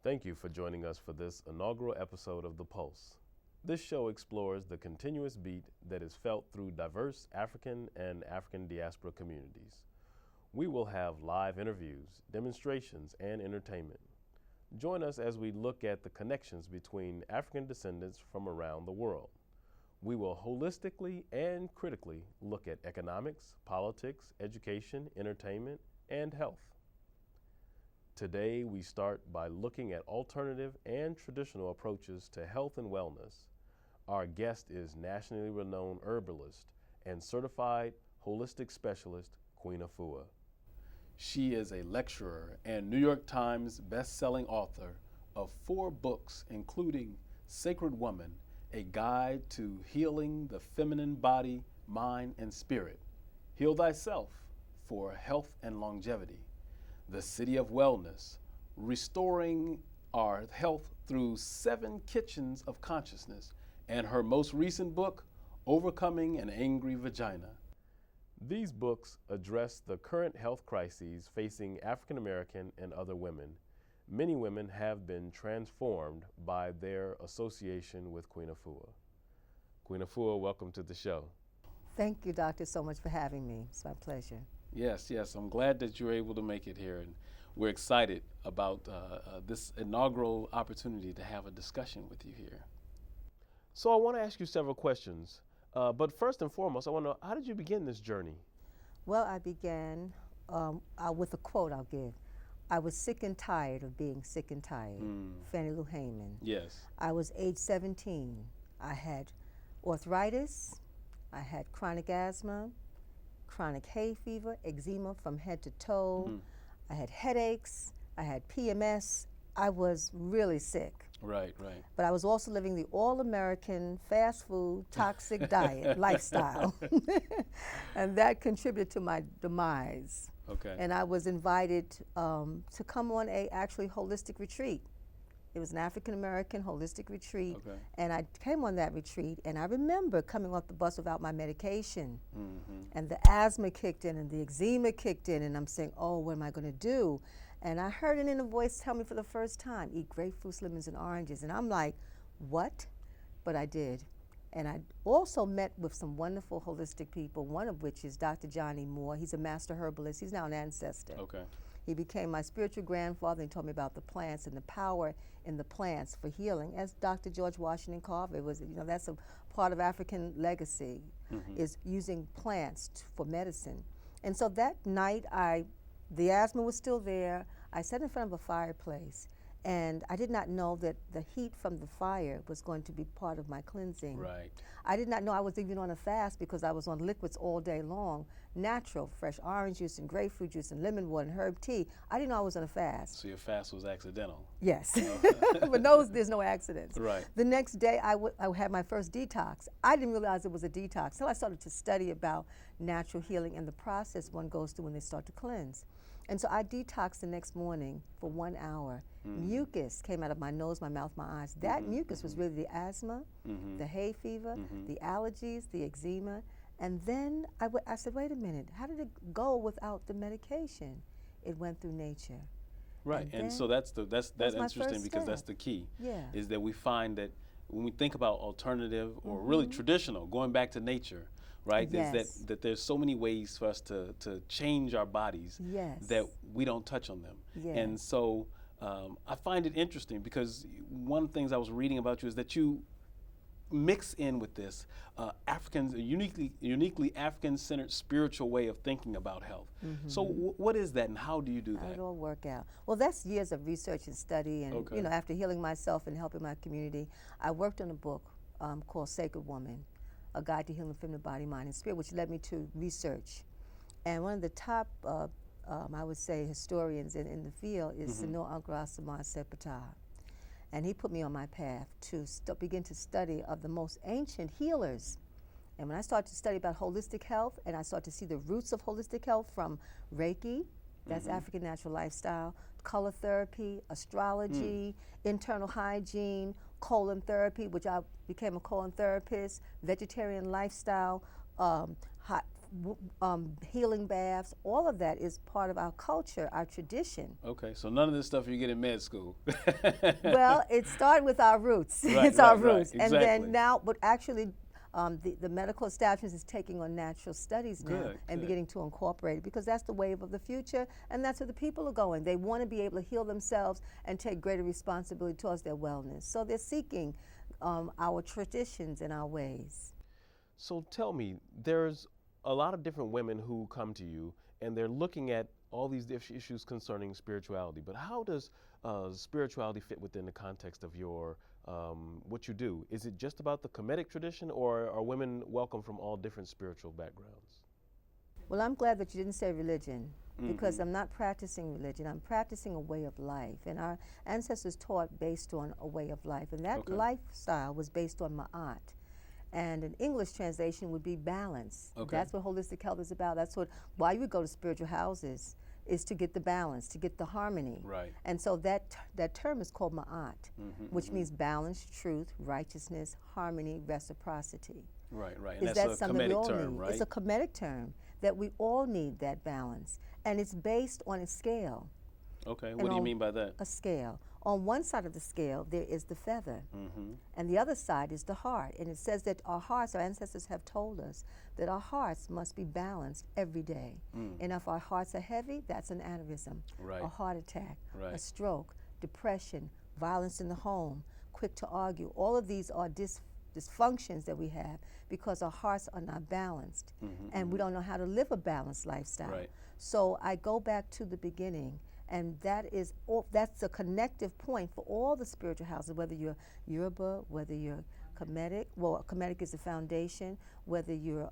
Thank you for joining us for this inaugural episode of The Pulse. This show explores the continuous beat that is felt through diverse African and African diaspora communities. We will have live interviews, demonstrations, and entertainment. Join us as we look at the connections between African descendants from around the world. We will holistically and critically look at economics, politics, education, entertainment, and health. Today, we start by looking at alternative and traditional approaches to health and wellness. Our guest is nationally renowned herbalist and certified holistic specialist, Queen Afua. She is a lecturer and New York Times best-selling author of 4 books, including Sacred Woman, A Guide to Healing the Feminine Body, Mind, and Spirit, Heal Thyself for Health and Longevity, The City of Wellness, Restoring Our Health Through 7 Kitchens of Consciousness, and her most recent book, Overcoming an Angry Vagina. These books address the current health crises facing African American and other women. Many women have been transformed by their association with Queen Afua. Queen Afua, welcome to the show. Thank you, Doctor, so much for having me. It's my pleasure. Yes, I'm glad that you're able to make it here, and we're excited about this inaugural opportunity to have a discussion with you here. So I want to ask you several questions, but first and foremost, I want to know, how did you begin this journey? Well, I began with a quote I'll give. I was sick and tired of being sick and tired. Fannie Lou Haman. Yes. I was age 17. I had arthritis. I had chronic asthma, chronic hay fever, eczema from head to toe. I had headaches. I had PMS. I was really sick. Right. But I was also living the all-American fast food, toxic diet lifestyle. And that contributed to my demise. Okay. And I was invited to come on a actually holistic retreat. It was an African American holistic retreat. Okay. And I came on that retreat, and I remember coming off the bus without my medication. And the asthma kicked in and the eczema kicked in, and I'm saying, oh, what am I gonna do? And I heard an inner voice tell me for the first time, eat grapefruits, lemons, and oranges. And I'm like, what? But I did. And I also met with some wonderful holistic people, one of which is Dr. Johnny Moore. He's a master herbalist. He's now an ancestor. Okay. He became my spiritual grandfather and told me about the plants and the power in the plants for healing, as Dr. George Washington Carver was. That's a part of African legacy, is using plants for medicine. And so that night, the asthma was still there. I sat in front of a fireplace, and I did not know that the heat from the fire was going to be part of my cleansing. Right. I did not know I was even on a fast because I was on liquids all day long, natural, fresh orange juice and grapefruit juice and lemon water and herb tea. I didn't know I was on a fast. So your fast was accidental. Yes, but there's no accidents. Right. The next day I had my first detox. I didn't realize it was a detox until I started to study about natural healing and the process one goes through when they start to cleanse. And so I detoxed the next morning for 1 hour. Mucus came out of my nose, my mouth, my eyes. That mucus was really the asthma, the hay fever, the allergies, the eczema. And then I said, wait a minute, how did it go without the medication? It went through nature. Right, and so that's interesting because that's the key. Yeah. Is that we find that when we think about alternative or really traditional, going back to nature, right? Yes. Is that there's so many ways for us to change our bodies that we don't touch on them. Yes. And so I find it interesting because one of the things I was reading about you is that you mix in with this uniquely African-centered spiritual way of thinking about health. So what is that, and how do you do that? How did it all work out? Well, that's years of research and study, and after healing myself and helping my community, I worked on a book called Sacred Woman, A Guide to Healing the Feminine Body, Mind, and Spirit, which led me to research. And one of the top, I would say, historians in the field is Senor Angrasamar Sepata. And he put me on my path to begin to study of the most ancient healers. And when I started to study about holistic health, and I started to see the roots of holistic health from Reiki, that's African natural lifestyle, color therapy, astrology, internal hygiene, colon therapy, which I became a colon therapist, vegetarian lifestyle, healing baths, all of that is part of our culture, our tradition. Okay, so none of this stuff you get in med school. Well, it started with our roots. Right, it's our right, roots. exactly. And then now, but actually, the medical establishment is taking on natural studies now and beginning to incorporate it, because that's the wave of the future, and that's where the people are going. They want to be able to heal themselves and take greater responsibility towards their wellness. So they're seeking our traditions and our ways. So tell me, there's a lot of different women who come to you, and they're looking at all these issues concerning spirituality. But how does spirituality fit within the context of your what you do? Is it just about the Kemetic tradition, or are women welcome from all different spiritual backgrounds? Well, I'm glad that you didn't say religion, because I'm not practicing religion. I'm practicing a way of life, and our ancestors taught based on a way of life, and that lifestyle was based on ma'at. And an English translation would be balance. That's what holistic health is about. That's why you would go to spiritual houses, is to get the balance, to get the harmony. Right. And so that term is called ma'at, which means balance, truth, righteousness, harmony, reciprocity. Right, right. And Is that's that a something we all Kemetic term, need? right? It's a Kemetic term that we all need, that balance. And it's based on a scale. Okay, what do you mean by that? A scale. On one side of the scale, there is the feather, and the other side is the heart. And it says that our hearts, our ancestors have told us that our hearts must be balanced every day. And if our hearts are heavy, that's an aneurysm, a heart attack, a stroke, depression, violence in the home, quick to argue. All of these are dysfunctions that we have because our hearts are not balanced, and we don't know how to live a balanced lifestyle. Right. So I go back to the beginning. And that's a connective point for all the spiritual houses, whether you're Yoruba, whether you're Kemetic. Well, Kemetic is the foundation. Whether you're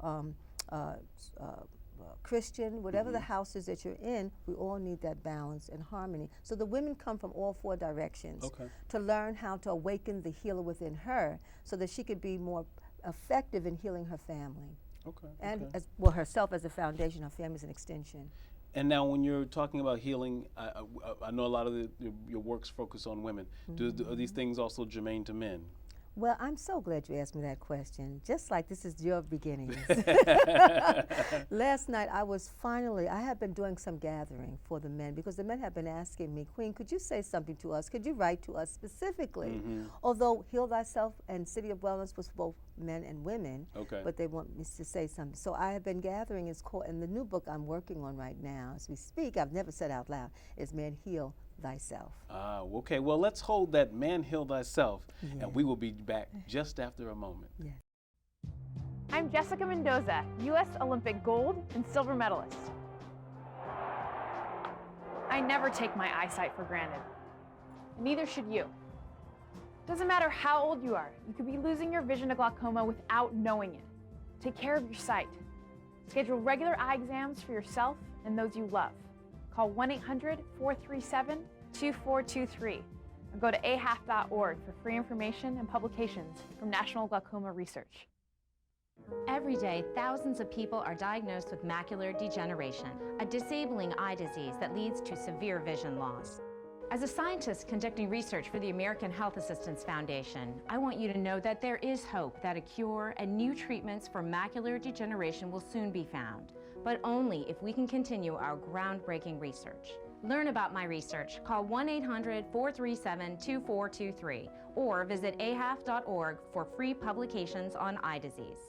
Christian, whatever the houses that you're in, we all need that balance and harmony. So the women come from all four directions to learn how to awaken the healer within her, so that she could be more effective in healing her family. And herself as a foundation, her family as an extension. And now, when you're talking about healing, I know a lot of your works focus on women. Are these things also germane to men? Well, I'm so glad you asked me that question. Just like this is your beginnings. Last night, I have been doing some gathering for the men, because the men have been asking me, Queen, could you say something to us? Could you write to us specifically? Although Heal Thyself and City of Wellness was both men and women, but they want me to say something. So I have been gathering. It's called, and the new book I'm working on right now as we speak, I've never said out loud, is Man Heal Thyself. Okay, well, let's hold that Man Heal Thyself, and we will be back just after a moment. I'm Jessica Mendoza, U.S. Olympic gold and silver medalist. I never take my eyesight for granted. Neither should you. Doesn't matter how old you are, you could be losing your vision to glaucoma without knowing it. Take care of your sight. Schedule regular eye exams for yourself and those you love. Call 1-800-437-2423 or go to ahaf.org for free information and publications from National Glaucoma Research. Every day, thousands of people are diagnosed with macular degeneration, a disabling eye disease that leads to severe vision loss. As a scientist conducting research for the American Health Assistance Foundation, I want you to know that there is hope that a cure and new treatments for macular degeneration will soon be found, but only if we can continue our groundbreaking research. Learn about my research. Call 1-800-437-2423 or visit ahaf.org for free publications on eye disease.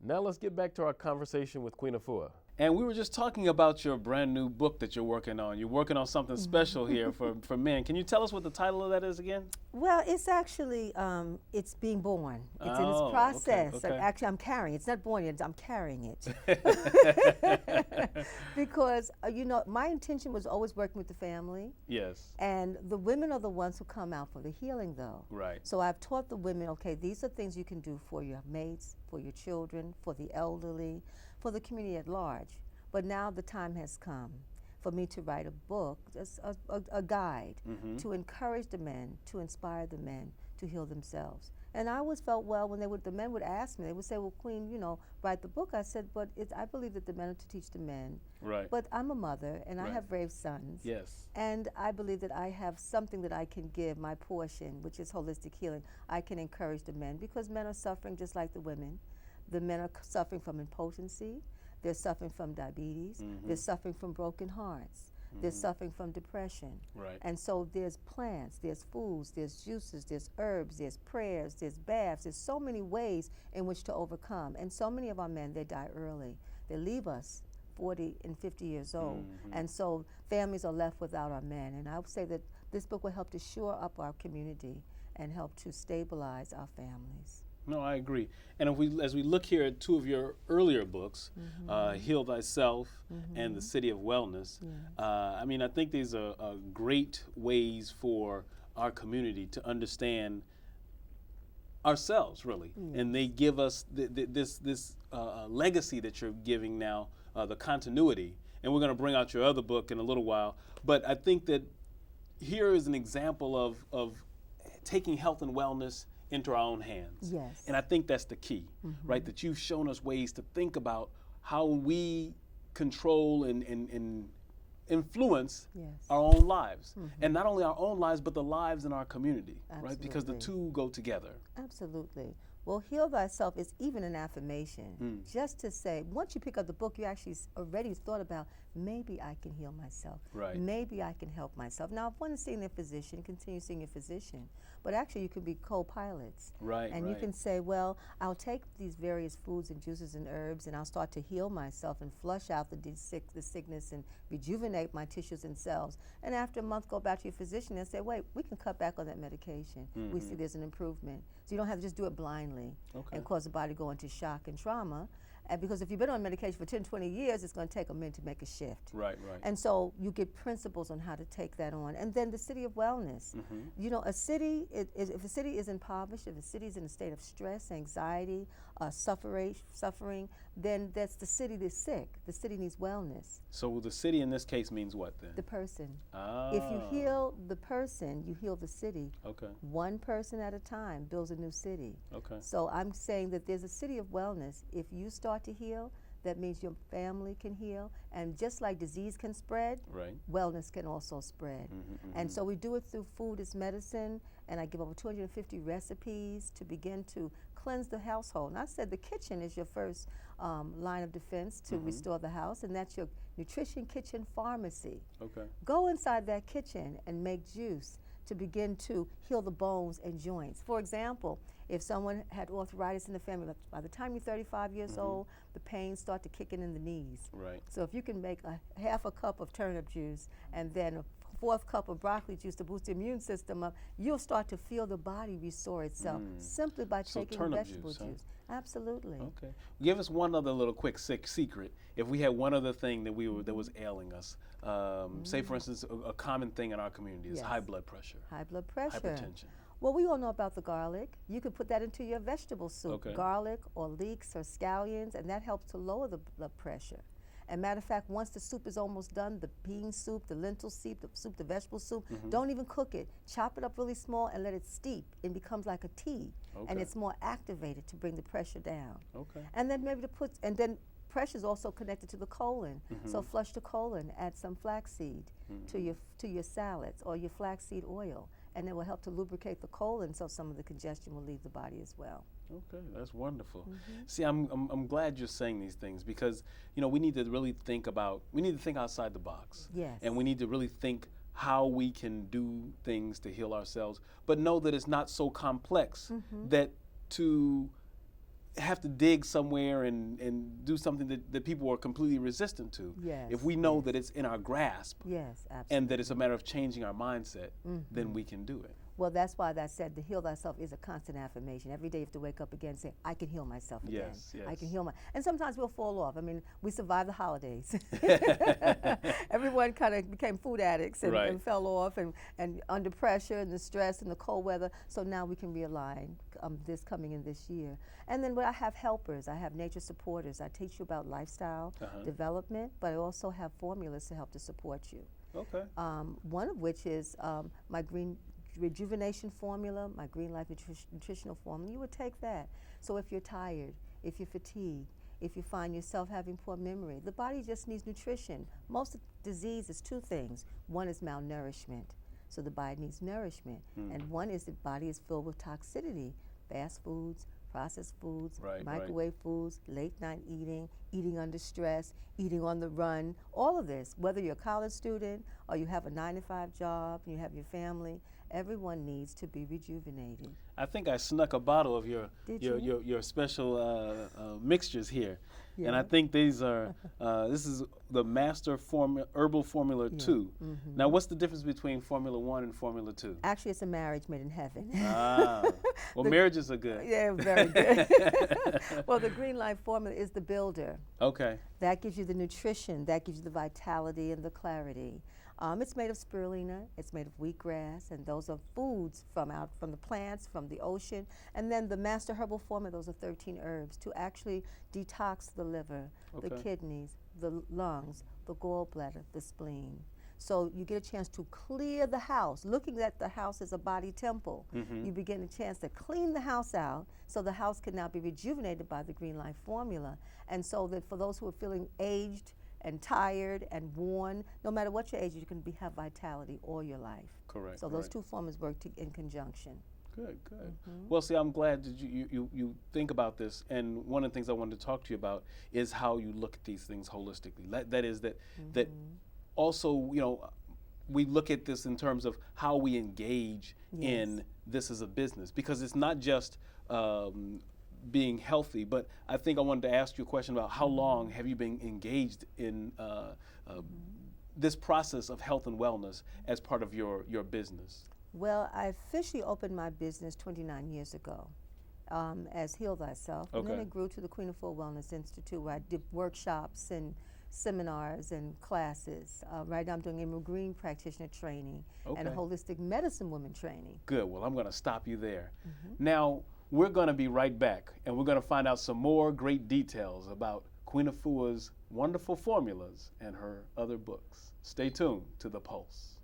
Now let's get back to our conversation with Queen Afua. And we were just talking about your brand new book that you're working on. You're working on something special here for men. Can you tell us what the title of that is again? Well, it's actually, it's being born. It's in its process. Okay. Actually, I'm carrying it. It's not born yet, I'm carrying it. Because, you know, my intention was always working with the family. Yes. And the women are the ones who come out for the healing, though. Right. So I've taught the women, okay, these are things you can do for your mates, for your children, for the elderly, for the community at large. But now the time has come for me to write a book, just a guide to encourage the men, to inspire the men to heal themselves. And I always felt, well, when the men would ask me, they would say, well, Queen, you know, write the book. I said, but I believe that the men are to teach the men. Right. But I'm a mother, and I have brave sons. Yes. And I believe that I have something that I can give, my portion, which is holistic healing. I can encourage the men, because men are suffering just like the women. The men are suffering from impotency. They're suffering from diabetes. They're suffering from broken hearts. They're suffering from depression. Right. And so there's plants, there's foods, there's juices, there's herbs, there's prayers, there's baths. There's so many ways in which to overcome. And so many of our men, they die early. They leave us 40 and 50 years old. And so families are left without our men. And I would say that this book will help to shore up our community and help to stabilize our families. No, I agree. And as we look here at two of your earlier books, Heal Thyself and The City of Wellness, I mean, I think these are great ways for our community to understand ourselves, really. And they give us this legacy that you're giving now, the continuity. And we're going to bring out your other book in a little while. But I think that here is an example of taking health and wellness into our own hands. Yes. And I think that's the key, right? That you've shown us ways to think about how we control and influence our own lives. And not only our own lives, but the lives in our community, right? Because the two go together. Absolutely. Well, Heal Thyself is even an affirmation. Just to say, once you pick up the book, you actually already thought about, maybe I can heal myself. Right. Maybe I can help myself. Now, if one is seeing their physician, continue seeing your physician. But actually, you can be co-pilots. Right, and you can say, well, I'll take these various foods and juices and herbs, and I'll start to heal myself and flush out the sickness and rejuvenate my tissues and cells. And after a month, go back to your physician and say, wait, we can cut back on that medication. We see there's an improvement. So you don't have to just do it blindly and cause the body to go into shock and trauma. And because if you've been on medication for 10, 20 years, it's going to take a minute to make a shift. Right, right. And so you get principles on how to take that on. And then the city of wellness. You know, a city, if a city is impoverished, if a city is in a state of stress, anxiety, suffering, then that's the city that's sick. The city needs wellness. So the city in this case means what then? The person. Ah. If you heal the person, you heal the city. Okay. One person at a time builds a new city. Okay. So I'm saying that there's a city of wellness. If you start to heal, that means your family can heal. And just like disease can spread, wellness can also spread. And so we do it through food as medicine, and I give over 250 recipes to begin to cleanse the household. And I said the kitchen is your first line of defense to restore the house, and that's your nutrition kitchen pharmacy. Okay. Go inside that kitchen and make juice to begin to heal the bones and joints. For example, if someone had arthritis in the family, by the time you're 35 years old, the pains start to kick in the knees. Right. So if you can make half a cup of turnip juice and then a fourth cup of broccoli juice to boost the immune system up, you'll start to feel the body restore itself simply by taking vegetable juice. Absolutely. Okay. Give us one other little quick secret. If we had one other thing that that was ailing us, say for instance, a common thing in our community is high blood pressure. High blood pressure. Hypertension. Well, we all know about the garlic. You could put that into your vegetable soup, garlic or leeks or scallions, and that helps to lower the blood pressure. And matter of fact, once the soup is almost done, the bean soup, the lentil soup, the vegetable soup, don't even cook it. Chop it up really small and let it steep. It becomes like a tea, and it's more activated to bring the pressure down. Okay. And then maybe pressure is also connected to the colon. So flush the colon, add some flaxseed to your salads or your flaxseed oil, and it will help to lubricate the colon so some of the congestion will leave the body as well. Okay, that's wonderful. See, I'm glad you're saying these things because, you know, we need to really think outside the box. Yes. And we need to really think how we can do things to heal ourselves, but know that it's not so complex that to have to dig somewhere and do something that people are completely resistant to. Yes. If we know that it's in our grasp absolutely. and that it's a matter of changing our mindset, then we can do it. Well, that's why I said the heal thyself is a constant affirmation. Every day you have to wake up again and say, I can heal myself again. Yes. I can heal and sometimes we'll fall off. I mean, we survived the holidays. Everyone kind of became food addicts and fell off and under pressure and the stress and the cold weather. So now we can realign this coming in this year. And then I have helpers. I have nature supporters. I teach you about lifestyle development, but I also have formulas to help to support you. Okay. One of which is my green rejuvenation formula, my Green Life Nutritional formula. You would take that. So if you're tired, if you're fatigued, if you find yourself having poor memory, the body just needs nutrition. Most disease is two things. One is malnourishment. So the body needs nourishment. And one is the body is filled with toxicity, fast foods, processed foods, Right, microwave foods, late night eating, eating under stress, eating on the run, all of this, whether you're a college student or you have a 9-to-5 job, you have your family, everyone needs to be rejuvenated. I think I snuck a bottle of Did your special mixtures here, Yeah. and I think these are this is the Master Herbal Formula 2. Now, what's the difference between Formula 1 and Formula 2? Actually, it's a marriage made in heaven. Well, marriages are good. Yeah, very good. Well, the Green Life Formula is the builder. Okay. That gives you the nutrition, that gives you the vitality and the clarity. It's made of spirulina, it's made of wheatgrass, and those are foods from the plants, from the ocean. And then the Master Herbal Formula, those are 13 herbs to actually detox the liver, the kidneys, the lungs, the gallbladder, the spleen. So you get a chance to clear the house. Looking at the house as a body temple, you begin a chance to clean the house out so the house can now be rejuvenated by the Green Life Formula. And so that for those who are feeling aged and tired and worn, no matter what your age, you can have vitality all your life. Correct. So those two formulas work in conjunction. Good, good. Well, see, I'm glad that you think about this, and one of the things I wanted to talk to you about is how you look at these things holistically. That is that also, you know, we look at this in terms of how we engage in this as a business, because it's not just being healthy, but I think I wanted to ask you a question about how long have you been engaged in this process of health and wellness as part of your business? Well, I officially opened my business 29 years ago as Heal Thyself, and then it grew to the Queen Afua Wellness Institute, where I did workshops and seminars and classes. Right now I'm doing a green practitioner training and a holistic medicine woman training. Good. Well, I'm going to stop you there. Now, we're going to be right back, and we're going to find out some more great details about Queen Afua's wonderful formulas and her other books. Stay tuned to The Pulse.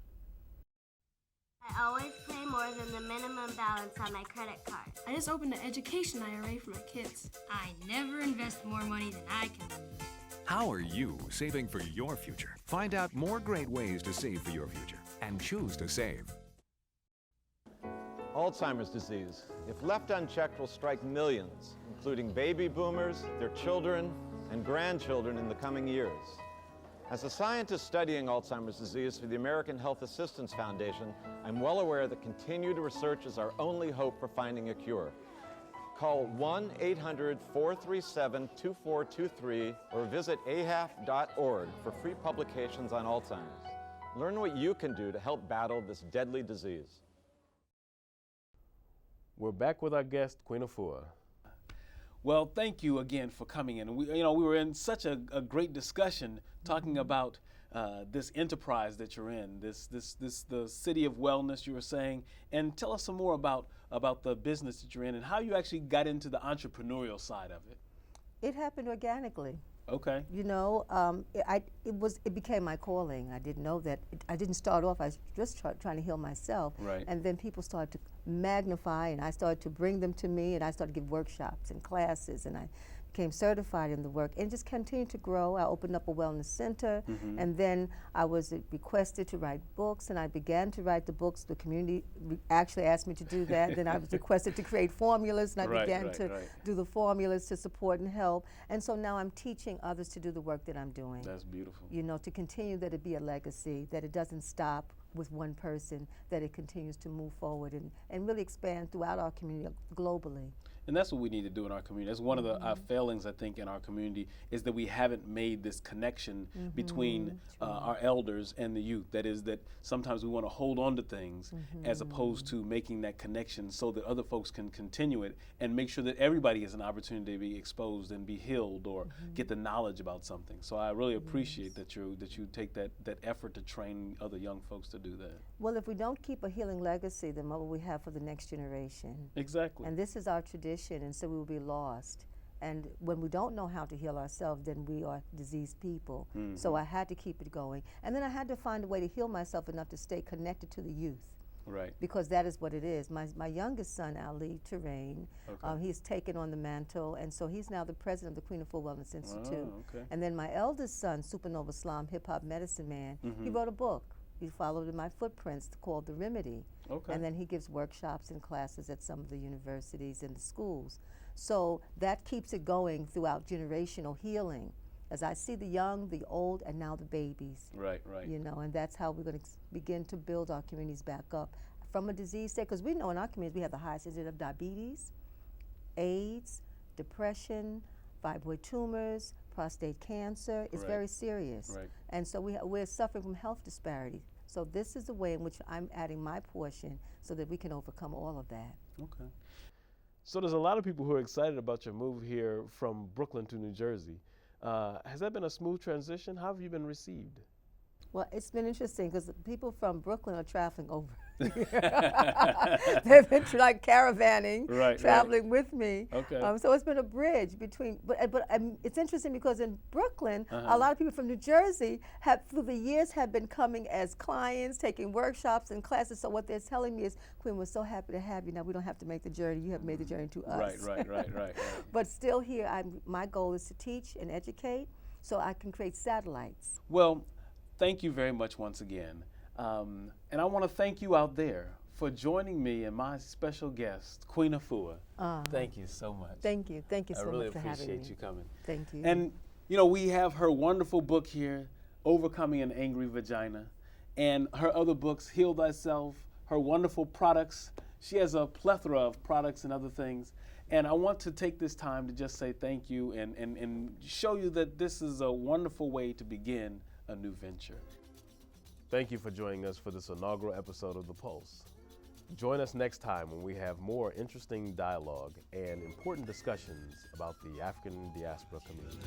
I always pay more than the minimum balance on my credit card. I just opened an education IRA for my kids. I never invest more money than I can lose. How are you saving for your future? Find out more great ways to save for your future and choose to save. Alzheimer's disease, if left unchecked, will strike millions, including baby boomers, their children, and grandchildren in the coming years. As a scientist studying Alzheimer's disease for the American Health Assistance Foundation, I'm well aware that continued research is our only hope for finding a cure. Call 1-800-437-2423 or visit ahaf.org for free publications on Alzheimer's. Learn what you can do to help battle this deadly disease. We're back with our guest, Queen Afua. Well, thank you again for coming in. We were in such a great discussion talking about this enterprise that you're in, the city of wellness you were saying, and tell us some more about the business that you're in and how you actually got into the entrepreneurial side of it. It happened organically. Okay. You know, it became my calling. I didn't know that. I didn't start off. I was just trying to heal myself. Right. And then people started to magnify, and I started to bring them to me, and I started to give workshops and classes, and I became certified in the work, and just continued to grow. I opened up a wellness center, and then I was requested to write books, and I began to write the books. The community actually asked me to do that. Then I was requested to create formulas, and I began to do the formulas to support and help. And so now I'm teaching others to do the work that I'm doing. That's beautiful. You know, to continue that it be a legacy, that it doesn't stop with one person, that it continues to move forward and really expand throughout our community globally. And that's what we need to do in our community. That's one of our failings, I think, in our community, is that we haven't made this connection between our elders and the youth. That is, that sometimes we want to hold on to things as opposed to making that connection so that other folks can continue it and make sure that everybody has an opportunity to be exposed and be healed or get the knowledge about something. So I really appreciate that you take that effort to train other young folks to do that. Well, if we don't keep a healing legacy, then what will we have for the next generation? Exactly. And this is our tradition, and so we will be lost. And when we don't know how to heal ourselves, then we are diseased people. So I had to keep it going. And then I had to find a way to heal myself enough to stay connected to the youth. Right. Because that is what it is. My youngest son, Ali Terrain, he's taken on the mantle, and so he's now the president of the Queen Afua Wellness Institute. And then my eldest son, Supernova Slam, hip-hop medicine man, he wrote a book. He followed in my footprints called The Remedy. And then he gives workshops and classes at some of the universities and the schools. So that keeps it going throughout generational healing. As I see the young, the old, and now the babies. Right, right. You know, and that's how we're going to begin to build our communities back up from a disease state, because we know in our communities we have the highest incidence of diabetes, AIDS, depression, fibroid tumors, prostate cancer. It's very serious. Right. And so we're suffering from health disparities. So this is the way in which I'm adding my portion so that we can overcome all of that. Okay. So there's a lot of people who are excited about your move here from Brooklyn to New Jersey. Has that been a smooth transition? How have you been received? Well, it's been interesting because people from Brooklyn are traveling over. They've been like caravanning, traveling with me. Okay. So it's been a bridge between, but it's interesting because in Brooklyn, a lot of people from New Jersey have, through the years, have been coming as clients, taking workshops and classes. So what they're telling me is, Queen, we're so happy to have you. Now we don't have to make the journey. You have made the journey to us. Right. But still here, my goal is to teach and educate so I can create satellites. Well, thank you very much once again. And I want to thank you out there for joining me and my special guest, Queen Afua. Thank you so much. Thank you. Thank you so much for having me. I really appreciate you coming. Thank you. And, you know, we have her wonderful book here, Overcoming an Angry Vagina, and her other books, Heal Thyself, her wonderful products. She has a plethora of products and other things. And I want to take this time to just say thank you and show you that this is a wonderful way to begin a new venture. Thank you for joining us for this inaugural episode of The Pulse. Join us next time when we have more interesting dialogue and important discussions about the African diaspora community.